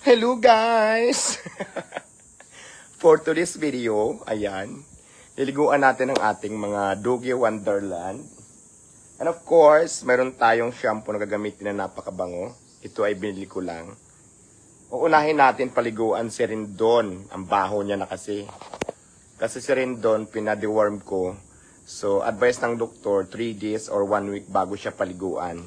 Hello guys! For today's video, ayan, niliguan natin ang ating mga Doggy Wonderland. And of course, meron tayong shampoo na gagamitin na napakabango. Ito ay binili ko lang. Uunahin natin paliguan si Rindon. Ang baho niya na kasi. Kasi si Rindon, pinadiworm ko. So, advice ng doktor, 3 days or 1 week bago siya paliguan.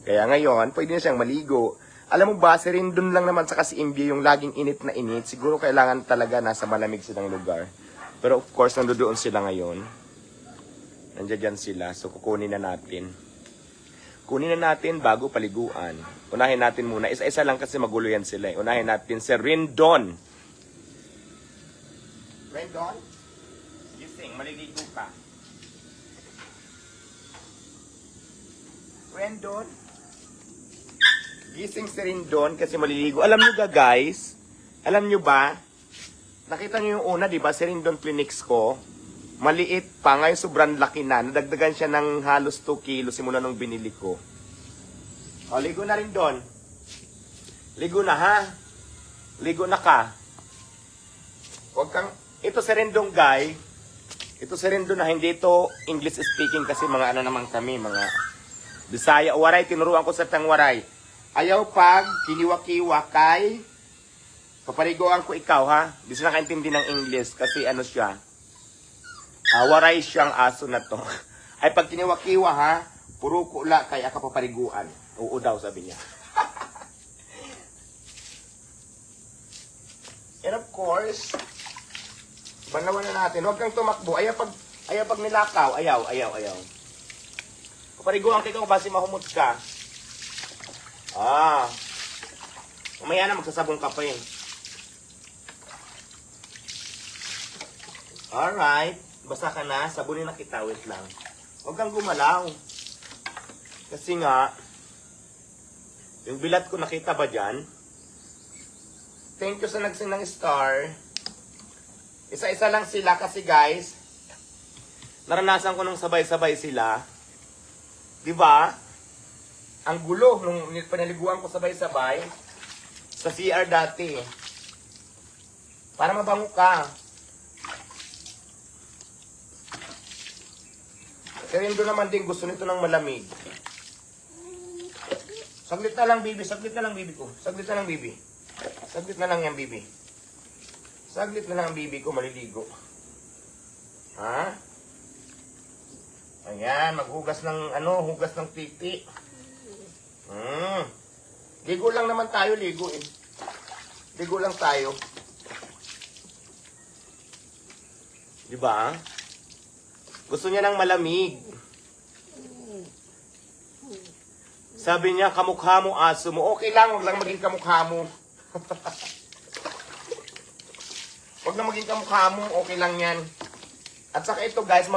Kaya ngayon, pwede na siyang maligo. Alam mo ba, si Rindon lang naman sa kasi Imbia yung laging init na init. Siguro kailangan talaga nasa malamig silang lugar. Pero of course, nandoon sila ngayon. Nandiyan sila. So, kukunin na natin. Kunin na natin bago paliguan. Unahin natin muna. Isa-isa lang kasi magulo yan sila. Unahin natin si Rindon. Rindon? Gising, maliligo ka. Rindon? Gising si Rindon kasi maliligo. Alam nyo guys, alam nyo ba, nakita nyo yung una, di ba, si Rindon Clinics ko, maliit pa, ngayon sobrang laki na, nadagdagan siya ng halos 2 kilos simula nung binili ko. O, ligo na Rindon. Ligo na ha? Ligo na ka. Huwag kang, ito si Rindon guy, ito si Rindon na hindi ito English speaking kasi mga ano naman kami, mga Bisaya, waray, tinuruan ko sa tang waray. Ayaw pag kiniwa-kiwa kay papaliguan ko ikaw ha. Di siya nakaintindi ng English kasi ano siya. Waray siyang aso na to. Ay pag kiniwa-kiwa ha, puro kula kay aka papaliguan. Oo daw sabi niya. And of course, banawan na natin. Huwag kang tumakbo. Ayaw pag nilakaw. Ayaw. Papaliguan kay ikaw basi mahumot ka. Umaya na magsasabong ka pa yun. Alright. Basa ka na. Sabunin na kita. Wait lang. Huwag kang gumalaw. Kasi nga, yung bilat ko nakita ba dyan? Thank you sa nagsing ng star. Isa-isa lang sila kasi guys, naranasan ko nung sabay-sabay sila. Diba? Ang gulo nung panaliguan ko sabay-sabay sa CR dati. Para mabango ka. Pero yun doon naman din gusto nito ng malamig. Saglit na lang, baby. Saglit na lang, baby ko. Saglit na lang, baby. Saglit na lang yan, baby. Saglit na lang ang baby ko, maliligo. Ha? Ayan, maghugas ng, hugas ng pipi. Ligo lang naman tayo, ligo eh. Ligo lang tayo. Diba? Gusto niya ng malamig. Sabi niya, kamukha mo, aso mo. Okay lang, huwag lang maging kamukha mo. Huwag na maging kamukha mo, okay lang yan. At saka ito guys,